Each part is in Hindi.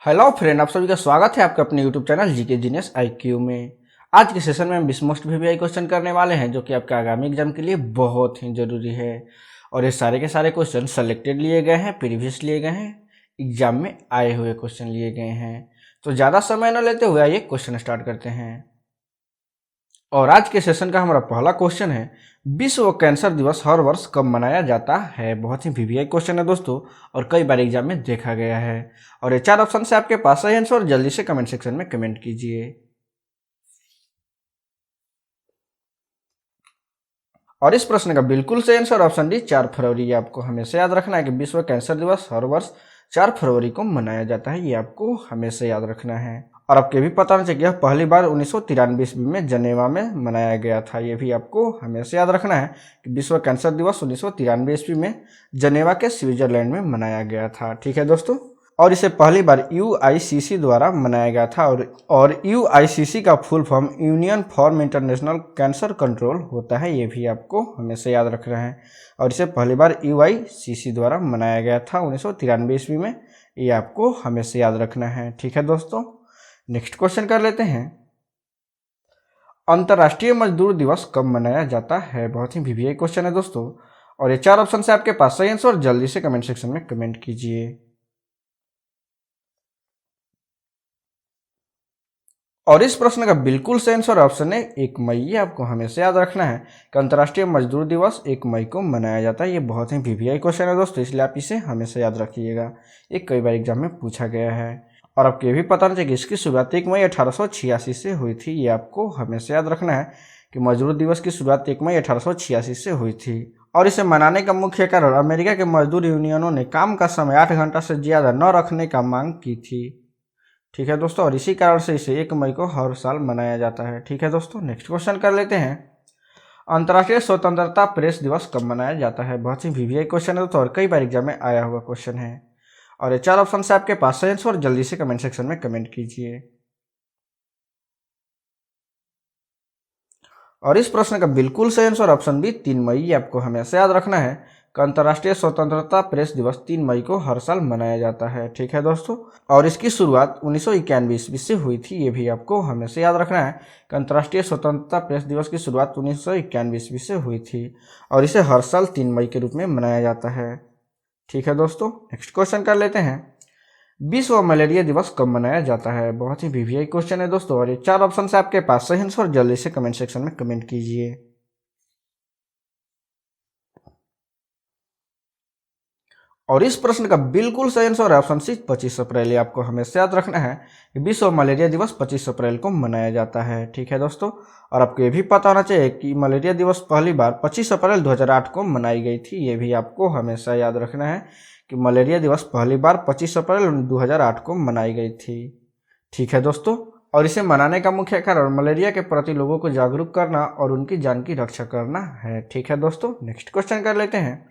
हेलो फ्रेंड, आप सभी का स्वागत है आपके अपने YouTube channel GK genius IQ में। आज के सेशन में हम 20 मोस्ट वीवीआई क्वेश्चन करने वाले हैं जो कि आपके आगामी एग्जाम के लिए बहुत ही जरूरी है। और ये सारे के सारे क्वेश्चन सेलेक्टेड लिए गए हैं, प्रीवियस लिए गए हैं, एग्जाम में आए हुए क्वेश्चन लिए गए हैं। तो ज़्यादा समय न लेते हुए आइए क्वेश्चन स्टार्ट करते हैं। और आज के सेशन का हमारा पहला क्वेश्चन है, विश्व कैंसर दिवस हर वर्ष कब मनाया जाता है। बहुत ही वीवीआई क्वेश्चन है दोस्तों, और कई बार एग्जाम में देखा गया है। और ये 4 ऑप्शन से आपके पास है आंसर, जल्दी से कमेंट सेक्शन में कमेंट कीजिए। और इस प्रश्न का बिल्कुल सही आंसर ऑप्शन डी 4 फरवरी। आपको हमेशा याद रखना है कि विश्व कैंसर दिवस हर वर्ष 4 फरवरी को मनाया जाता है, ये आपको हमेशा याद रखना है। और आपको भी पता होना चाहिए यह पहली बार 1993 ईस्वी में जनेवा में मनाया गया था, ये भी आपको हमेशा याद रखना है कि विश्व कैंसर दिवस 1993 ईस्वी में जनेवा के स्विट्जरलैंड में मनाया गया था। ठीक है दोस्तों, और इसे पहली बार यूआईसीसी द्वारा मनाया गया था। और यूआईसीसी का full form union for international cancer control होता है, ये भी आपको हमेशा याद रखना है। और इसे पहली बार यूआईसीसी द्वारा मनाया गया था 1993 ईस्वी में, ये आपको हमेशा याद रखना है। ठीक है दोस्तों, नेक्स्ट क्वेश्चन कर लेते हैं, अंतर्राष्ट्रीय मजदूर दिवस कब मनाया जाता है। बहुत ही वीवीआई क्वेश्चन है दोस्तों, और ये 4 ऑप्शन से आपके पास सही आंसर, जल्दी से कमेंट सेक्शन में कमेंट कीजिए। और इस प्रश्न का बिल्कुल सही आंसर ऑप्शन है 1 मई। ये आपको हमेशा याद रखना है कि अंतर्राष्ट्रीय मजदूर दिवस 1 मई को मनाया जाता है। ये बहुत ही वीवीआई क्वेश्चन है दोस्तों, इसलिए आप इसे हमेशा याद रखिएगा, ये कई बार एग्जाम में पूछा गया है। और आपको ये भी पता नहीं चाहिए कि इसकी शुरुआत 1 मई 1886 से हुई थी, ये आपको हमेशा याद रखना है कि मजदूर दिवस की शुरुआत 1 मई 1886 से हुई थी। और इसे मनाने का मुख्य कारण अमेरिका के मजदूर यूनियनों ने काम का समय 8 घंटा से ज़्यादा न रखने का मांग की थी। ठीक है दोस्तों, और इसी कारण से इसे 1 मई को हर साल मनाया जाता है। ठीक है दोस्तों, नेक्स्ट क्वेश्चन कर लेते हैं, अंतर्राष्ट्रीय स्वतंत्रता प्रेस दिवस कब मनाया जाता है। बहुत ही वीवीआई क्वेश्चन है दोस्तों, और कई बार एग्जाम में आया हुआ क्वेश्चन है। और ये 4 ऑप्शन से आपके पास है आंसर, जल्दी से कमेंट सेक्शन में कमेंट कीजिए। और इस प्रश्न का बिल्कुल सही आंसर ऑप्शन बी 3 मई। आपको हमेशा याद रखना है कि अंतर्राष्ट्रीय स्वतंत्रता प्रेस दिवस 3 मई को हर साल मनाया जाता है। ठीक है दोस्तों, और इसकी शुरुआत 1991 ईस्वी से हुई थी, ये भी आपको हमेशा याद रखना है कि अंतर्राष्ट्रीय स्वतंत्रता प्रेस दिवस की शुरुआत 1991 ईस्वी से हुई थी, और इसे हर साल 3 मई के रूप में मनाया जाता है। ठीक है दोस्तों, नेक्स्ट क्वेश्चन कर लेते हैं, विश्व मलेरिया दिवस कब मनाया जाता है। बहुत ही वीवीआई क्वेश्चन है दोस्तों, और ये 4 ऑप्शन से आपके पास सही आंसर, जल्दी से कमेंट सेक्शन में कमेंट कीजिए। और इस प्रश्न का बिल्कुल सही आंसर है ऑप्शन सी 25 अप्रैल। ये आपको हमेशा याद रखना है कि विश्व मलेरिया दिवस 25 अप्रैल को मनाया जाता है। ठीक है दोस्तों, और आपको ये भी पता होना चाहिए कि मलेरिया दिवस पहली बार 25 अप्रैल 2008 को मनाई गई थी, ये भी आपको हमेशा याद रखना है कि मलेरिया दिवस पहली बार 25 अप्रैल 2008 को मनाई गई थी। ठीक है दोस्तों, और इसे मनाने का मुख्य कारण मलेरिया के प्रति लोगों को जागरूक करना और उनकी जान की रक्षा करना है। ठीक है दोस्तों, नेक्स्ट क्वेश्चन कर लेते हैं,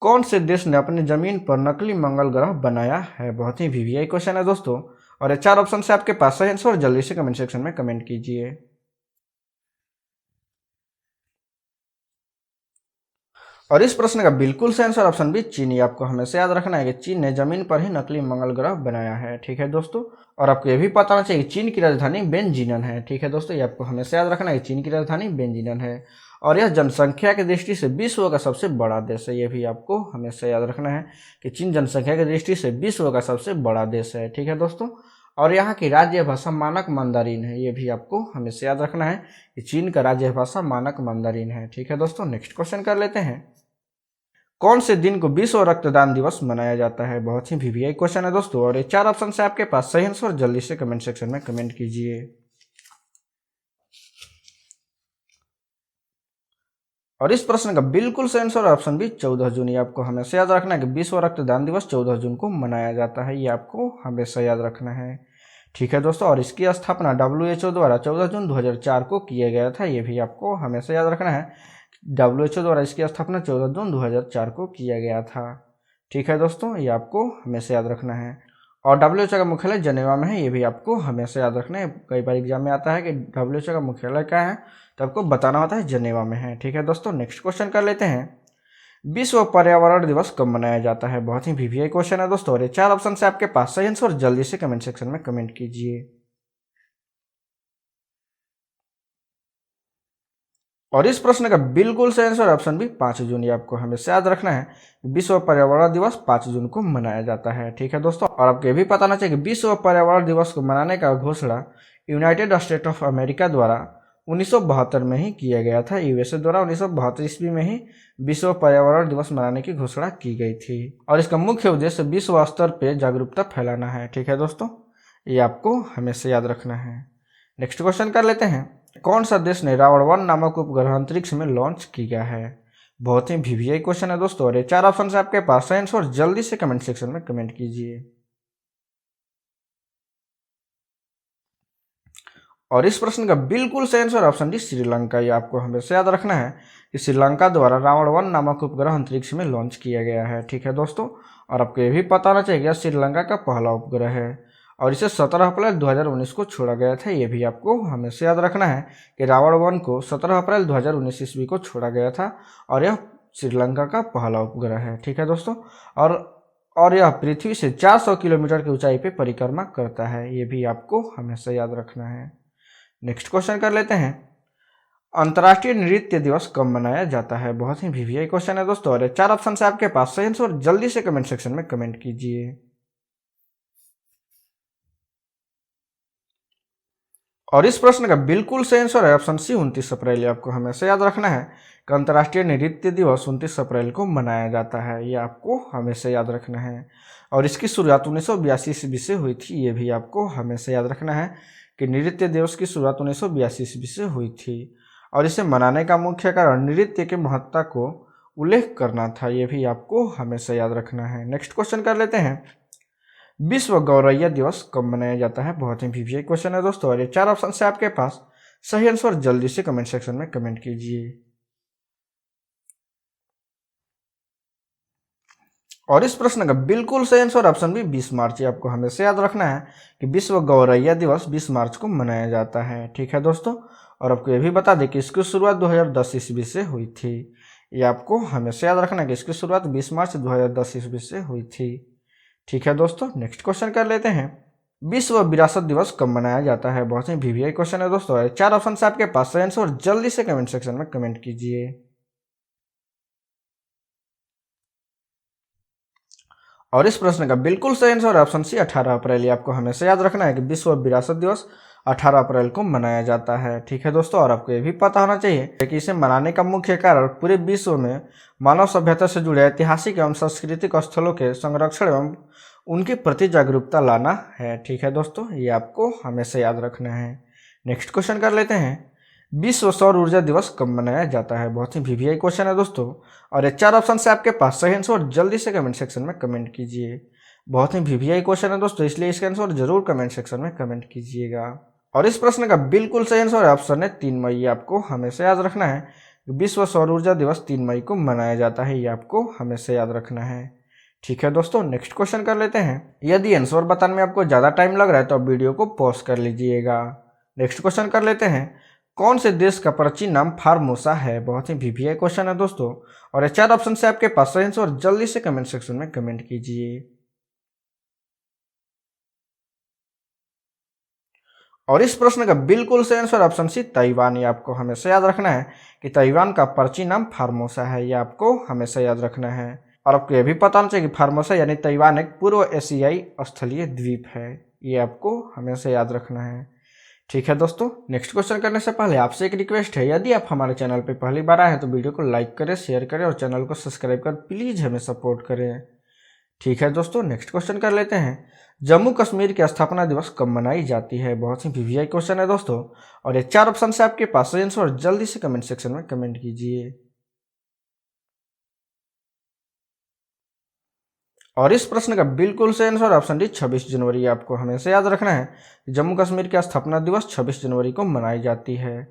कौन से देश ने अपनी जमीन पर नकली मंगल ग्रह बनाया है। बहुत ही वीवीआई क्वेश्चन है दोस्तों, और ये 4 ऑप्शन से आपके पास सही आंसर, जल्दी से कमेंट सेक्शन में कमेंट कीजिए। और इस प्रश्न का बिल्कुल सही आंसर ऑप्शन बी चीन। आपको हमेशा याद रखना है कि चीन ने जमीन पर ही नकली मंगल ग्रह बनाया है। ठीक है दोस्तों, और आपको यह भी पता होना चाहिए कि चीन की राजधानी बेनजीनन है। ठीक है दोस्तों, ये आपको हमेशा याद रखना है कि चीन की राजधानी बेनजीनन है, और यह जनसंख्या की दृष्टि से विश्व का सबसे बड़ा देश है। यह भी आपको हमेशा याद रखना है कि चीन जनसंख्या की दृष्टि से विश्व का सबसे बड़ा देश है। ठीक है दोस्तों, और यहाँ की राज्य भाषा मानक मंदारिन है, ये भी आपको हमेशा याद रखना है कि चीन का राज्य भाषा मानक मंदारिन है। ठीक है दोस्तों, नेक्स्ट क्वेश्चन कर लेते हैं, कौन से दिन को विश्व रक्तदान दिवस मनाया जाता है। बहुत ही वीवीआई क्वेश्चन है दोस्तों, और ये 4 ऑप्शन से आपके पास सही आंसर, जल्दी से कमेंट सेक्शन में कमेंट कीजिए। और इस प्रश्न का बिल्कुल सही आंसर ऑप्शन भी 14 जून। ये आपको हमेशा याद रखना है कि विश्व रक्तदान दिवस 14 जून को मनाया जाता है, ये आपको हमेशा याद रखना है। ठीक है दोस्तों, और इसकी स्थापना WHO द्वारा 14 जून 2004 को किया गया था, ये भी आपको हमेशा याद रखना है। WHO द्वारा इसकी स्थापना 14 जून 2004 को किया गया था। ठीक है दोस्तों, ये आपको हमेशा याद रखना है। और WHO का मुख्यालय जनेवा में है, ये भी आपको हमेशा याद रखना है। कई बार एग्जाम में आता है कि WHO का मुख्यालय क्या है, तो आपको बताना होता है जनेवा में है। ठीक है दोस्तों, नेक्स्ट क्वेश्चन कर लेते हैं, विश्व पर्यावरण दिवस कब मनाया जाता है? बहुत ही वीवीआई क्वेश्चन है दोस्तों, और ये 4 ऑप्शन से आपके पास सही आंसर जल्दी से कमेंट सेक्शन में कमेंट कीजिए। और इस प्रश्न का बिल्कुल सही आंसर ऑप्शन बी 5 जून। ये आपको हमेशा याद रखना है, विश्व पर्यावरण दिवस 5 जून को मनाया जाता है। ठीक है दोस्तों, और आपको ये भी पता होना चाहिए कि विश्व पर्यावरण दिवस को मनाने का घोषणा यूनाइटेड स्टेट ऑफ अमेरिका द्वारा 1972 में ही किया गया था। यूएसए द्वारा 1972 ईस्वी में ही विश्व पर्यावरण दिवस मनाने की घोषणा की गई थी, और इसका मुख्य उद्देश्य विश्व स्तर पर जागरूकता फैलाना है। ठीक है दोस्तों, ये आपको हमेशा याद रखना है। नेक्स्ट क्वेश्चन कर लेते हैं, कौन सा देश ने रावण 1 नामक उपग्रह अंतरिक्ष में लॉन्च किया है? बहुत ही वीवीआई क्वेश्चन है दोस्तों, और ये 4 ऑप्शन से आपके पास सही आंसर जल्दी से कमेंट सेक्शन में कमेंट कीजिए। और इस प्रश्न का बिल्कुल सही आंसर ऑप्शन डी श्रीलंका। ये आपको हमेशा याद रखना है कि श्रीलंका द्वारा रावण 1 नामक उपग्रह अंतरिक्ष में लॉन्च किया गया है। ठीक है दोस्तों, और आपको ये भी पता होना चाहिए कि श्रीलंका का पहला उपग्रह है, और इसे 17 अप्रैल 2019 को छोड़ा गया था। ये भी आपको हमेशा याद रखना है कि रावण 1 को 17 अप्रैल 2019 ईस्वी को छोड़ा गया था, और यह श्रीलंका का पहला उपग्रह है। ठीक है दोस्तों, और यह पृथ्वी से 400 किलोमीटर की ऊंचाई पर परिक्रमा करता है। ये भी आपको हमेशा याद रखना है। नेक्स्ट क्वेश्चन कर लेते हैं, अंतर्राष्ट्रीय नृत्य दिवस कब मनाया जाता है? बहुत ही वीवीआई क्वेश्चन है दोस्तों, और 4 ऑप्शन से आपके पास सही आंसर जल्दी से कमेंट सेक्शन में कमेंट कीजिए। और इस प्रश्न का बिल्कुल सही आंसर है ऑप्शन सी 29 अप्रैल। आपको हमेशा याद रखना है कि अंतर्राष्ट्रीय नृत्य दिवस 29 अप्रैल को मनाया जाता है। ये आपको हमेशा याद रखना है, और इसकी शुरुआत 1982 ईस्वी से हुई थी। ये भी आपको हमेशा याद रखना है कि नृत्य दिवस की शुरुआत 1982 ईस्वी से हुई थी, और इसे मनाने का मुख्य कारण नृत्य की महत्ता को उल्लेख करना था। ये भी आपको हमेशा याद रखना है। नेक्स्ट क्वेश्चन कर लेते हैं, विश्व गौरैया दिवस कब मनाया जाता है? बहुत ही वीवीआई क्वेश्चन है दोस्तों, और ये 4 ऑप्शन से आपके पास सही आंसर जल्दी से कमेंट सेक्शन में कमेंट कीजिए। और इस प्रश्न का बिल्कुल सही आंसर ऑप्शन भी 20 मार्च। आपको हमेशा याद रखना है कि विश्व गौरैया दिवस 20 मार्च को मनाया जाता है। ठीक है दोस्तों, और आपको ये भी बता दें कि इसकी शुरुआत 2010 ईस्वी से हुई थी। ये आपको हमेशा याद रखना है कि इसकी शुरुआत 20 मार्च 2010 ईस्वी से हुई थी। ठीक है दोस्तों, नेक्स्ट क्वेश्चन कर लेते हैं, विश्व विरासत दिवस कब मनाया जाता है? बहुत ही वीवीआई क्वेश्चन है दोस्तों, 4 ऑप्शन से आपके पास सही आंसर जल्दी से कमेंट सेक्शन में कमेंट कीजिए। और इस प्रश्न का बिल्कुल सही आंसर ऑप्शन सी 18 अप्रैल। आपको हमेशा याद रखना है कि विश्व विरासत दिवस 18 अप्रैल को मनाया जाता है। ठीक है दोस्तों, और आपको ये भी पता होना चाहिए कि इसे मनाने का मुख्य कारण पूरे विश्व में मानव सभ्यता से जुड़े ऐतिहासिक एवं सांस्कृतिक स्थलों के संरक्षण एवं उनके प्रति जागरूकता लाना है। ठीक है दोस्तों, ये आपको हमेशा याद रखना है। नेक्स्ट क्वेश्चन कर लेते हैं, विश्व सौर ऊर्जा दिवस कब मनाया जाता है? बहुत ही वीवीआई क्वेश्चन है दोस्तों, और ये 4 ऑप्शन से आपके पास सही आंसर जल्दी से कमेंट सेक्शन में कमेंट कीजिए। बहुत ही वीवीआई क्वेश्चन है दोस्तों, इसलिए इसका आंसर जरूर कमेंट सेक्शन में कमेंट कीजिएगा। और इस प्रश्न का बिल्कुल सही आंसर ऑप्शन है 3 मई। आपको हमेशा याद रखना है विश्व सौर ऊर्जा दिवस 3 मई को मनाया जाता है। ये आपको हमेशा याद रखना है। ठीक है दोस्तों, नेक्स्ट क्वेश्चन कर लेते हैं, यदि आंसर बताने में आपको ज़्यादा टाइम लग रहा है तो आप वीडियो को पॉज कर लीजिएगा। नेक्स्ट क्वेश्चन कर लेते हैं, कौन से देश का प्राचीन नाम फार्मोसा है? बहुत ही वीवीआई क्वेश्चन है दोस्तों, और ये 4 ऑप्शन से आपके पास सही आंसर जल्दी से कमेंट सेक्शन में कमेंट कीजिए। और इस प्रश्न का बिल्कुल सही आंसर ऑप्शन सी ताइवान। ये आपको हमेशा याद रखना है कि ताइवान का प्राचीन नाम फार्मोसा है। ये आपको हमेशा याद रखना है, और आपको यह भी पता होना चाहिए कि फार्मोसा यानी ताइवान एक पूर्व एशियाई स्थलीय द्वीप है। ये आपको हमेशा याद रखना है। ठीक है दोस्तों, नेक्स्ट क्वेश्चन करने से पहले आपसे एक रिक्वेस्ट है, यदि आप हमारे चैनल पर पहली बार आए हैं तो वीडियो को लाइक करें, शेयर करें, और चैनल को सब्सक्राइब कर प्लीज़ हमें सपोर्ट करें। ठीक है दोस्तों, नेक्स्ट क्वेश्चन कर लेते हैं, जम्मू कश्मीर की स्थापना दिवस कब मनाई जाती है? बहुत ही वीवीआई क्वेश्चन है दोस्तों, और ये 4 ऑप्शन से आपके पास सही आंसर जल्दी से कमेंट सेक्शन में कमेंट कीजिए। और इस प्रश्न का बिल्कुल सही आंसर ऑप्शन डी 26 जनवरी। आपको हमेशा याद रखना है जम्मू कश्मीर की स्थापना दिवस 26 जनवरी को मनाई जाती है।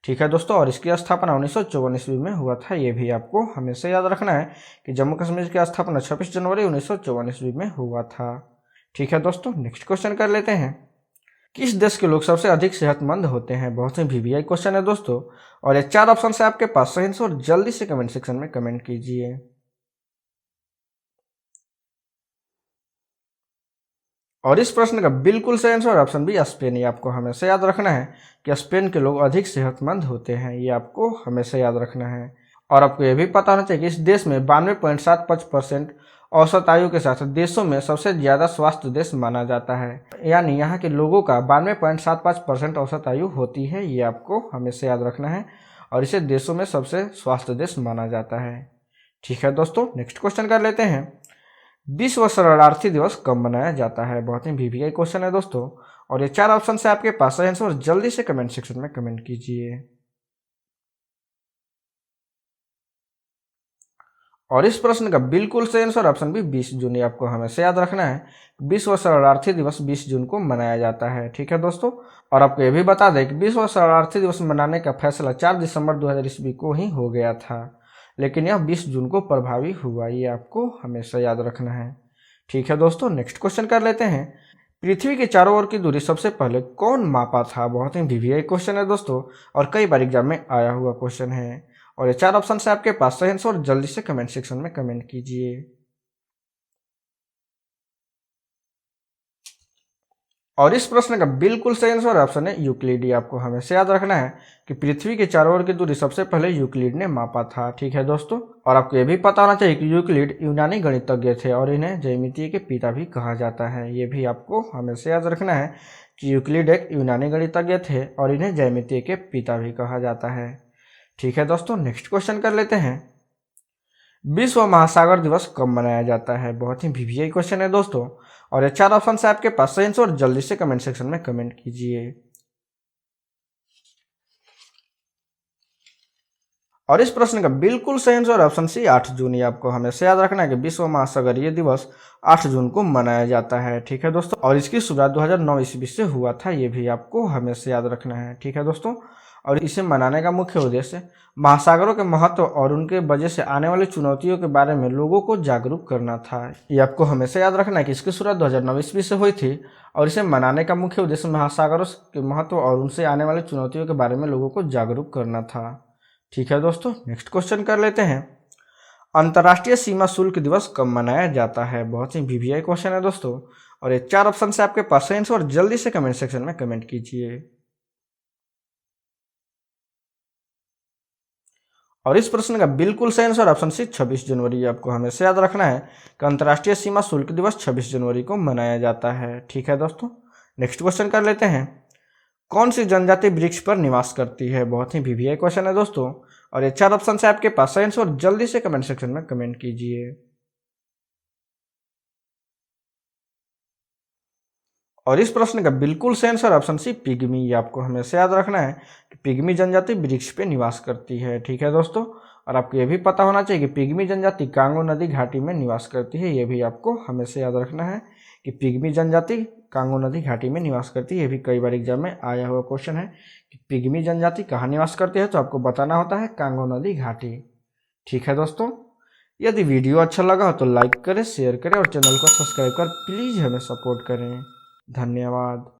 ठीक है दोस्तों, और इसकी स्थापना 1954 ईस्वी में हुआ था। ये भी आपको हमेशा याद रखना है कि जम्मू कश्मीर की स्थापना 26 जनवरी 1954 ईस्वी में हुआ था। ठीक है दोस्तों, नेक्स्ट क्वेश्चन कर लेते हैं, किस देश के लोग सबसे अधिक सेहतमंद होते हैं? बहुत ही वीवीआई क्वेश्चन है दोस्तों, और ये 4 ऑप्शन से आपके पास सही आंसर जल्दी से कमेंट सेक्शन में कमेंट कीजिए। और इस प्रश्न का बिल्कुल सही आंसर ऑप्शन बी स्पेन। ये आपको हमेशा याद रखना है कि स्पेन के लोग अधिक सेहतमंद होते हैं, ये आपको हमेशा याद रखना है। और आपको यह भी पता होना चाहिए कि इस देश में 92.75% औसत आयु के साथ देशों में सबसे ज्यादा स्वास्थ्य देश माना जाता है, यानी यहाँ के लोगों का 92.75% औसत आयु होती है, ये आपको हमेशा याद रखना है। और इसे देशों में सबसे स्वास्थ्य देश माना जाता है। ठीक है दोस्तों, नेक्स्ट क्वेश्चन कर लेते हैं। विश्व शरणार्थी दिवस कब मनाया जाता है? बहुत ही वीवीआई क्वेश्चन है दोस्तों, और ये 4 ऑप्शन से आपके पास है आंसर, जल्दी से कमेंट सेक्शन में कमेंट कीजिए। और इस प्रश्न का बिल्कुल सही आंसर ऑप्शन भी 20 जून। ये आपको हमेशा याद रखना है, विश्व शरणार्थी दिवस 20 जून को मनाया जाता है। ठीक है दोस्तों, और आपको ये भी बता दें कि विश्व शरणार्थी दिवस मनाने का फैसला 4 दिसंबर 2000 ईस्वी को ही हो गया था, लेकिन यह 20 जून को प्रभावी हुआ, ये आपको हमेशा याद रखना है। ठीक है दोस्तों, नेक्स्ट क्वेश्चन कर लेते हैं। पृथ्वी के चारों ओर की दूरी सबसे पहले कौन मापा था? बहुत ही वीवीआई क्वेश्चन है दोस्तों, और कई बार एग्जाम में आया हुआ क्वेश्चन है। और ये 4 ऑप्शन से आपके पास सही आंसर, और जल्दी से कमेंट सेक्शन में कमेंट कीजिए। और इस प्रश्न का बिल्कुल सही आंसर ऑप्शन है यूक्लिड। आपको हमेशा याद रखना है कि पृथ्वी के चारों ओर की दूरी सबसे पहले यूक्लिड ने मापा था। ठीक है दोस्तों, और आपको यह भी पता होना चाहिए कि यूक्लिड यूनानी गणितज्ञ थे और इन्हें ज्यामिति के पिता भी कहा जाता है। ये भी आपको हमेशा याद रखना है कि यूक्लिड एक यूनानी गणितज्ञ थे और इन्हें ज्यामिति के पिता भी कहा जाता है। ठीक है दोस्तों, नेक्स्ट क्वेश्चन कर लेते हैं। विश्व महासागर दिवस कब मनाया जाता है? बहुत ही वीवीआई क्वेश्चन है दोस्तों, और ये 4 ऑप्शन से आपके पास सही आंसर, जल्दी से कमेंट सेक्शन में कमेंट कीजिए। और इस प्रश्न का बिल्कुल सही आंसर ऑप्शन सी 8 जून। ये आपको हमेशा याद रखना है कि विश्व महासागरीय दिवस 8 जून को मनाया जाता है। ठीक है दोस्तों, और इसकी शुरुआत 2009 ईस्वी से हुआ था, ये भी आपको हमेशा याद रखना है। ठीक है दोस्तों, और इसे मनाने का मुख्य उद्देश्य महासागरों के महत्व और उनके वजह से आने वाली चुनौतियों के बारे में लोगों को जागरूक करना था। ये आपको हमेशा याद रखना है कि इसकी शुरुआत 2009 ईस्वी से हुई थी, और इसे मनाने का मुख्य उद्देश्य महासागरों के महत्व और उनसे आने वाली चुनौतियों के बारे में लोगों को जागरूक करना था। ठीक है दोस्तों, नेक्स्ट क्वेश्चन कर लेते हैं। अंतर्राष्ट्रीय सीमा शुल्क दिवस कब मनाया जाता है? बहुत ही वीवीआई क्वेश्चन है दोस्तों, और ये 4 ऑप्शन से आपके पास है आंसर, और जल्दी से कमेंट सेक्शन में कमेंट कीजिए। और इस प्रश्न का बिल्कुल सही आंसर ऑप्शन सी 26 जनवरी। आपको हमेशा याद रखना है कि अंतर्राष्ट्रीय सीमा शुल्क दिवस 26 जनवरी को मनाया जाता है। ठीक है दोस्तों, नेक्स्ट क्वेश्चन कर लेते हैं। कौन सी जनजाति वृक्ष पर निवास करती है? बहुत ही वीवीआई क्वेश्चन है दोस्तों, और ये 4 ऑप्शन से आपके पास सही आंसर, जल्दी से कमेंट सेक्शन में कमेंट कीजिए। और इस प्रश्न का बिल्कुल सही आंसर ऑप्शन सी पिग्मी। ये आपको हमेशा याद रखना है कि पिग्मी जनजाति वृक्ष पे निवास करती है। ठीक है दोस्तों, और आपको यह भी पता होना चाहिए कि पिग्मी जनजाति कांगो नदी घाटी में निवास करती है। ये भी आपको हमेशा याद रखना है कि पिग्मी जनजाति कांगो नदी घाटी में निवास करती है। ये भी कई बार एग्जाम में आया हुआ क्वेश्चन है कि पिग्मी जनजाति कहाँ निवास करती है, तो आपको बताना होता है कांगो नदी घाटी। ठीक है दोस्तों, यदि वीडियो अच्छा लगा हो तो लाइक करें, शेयर करें और चैनल को सब्सक्राइब कर प्लीज़ हमें सपोर्ट करें। धन्यवाद।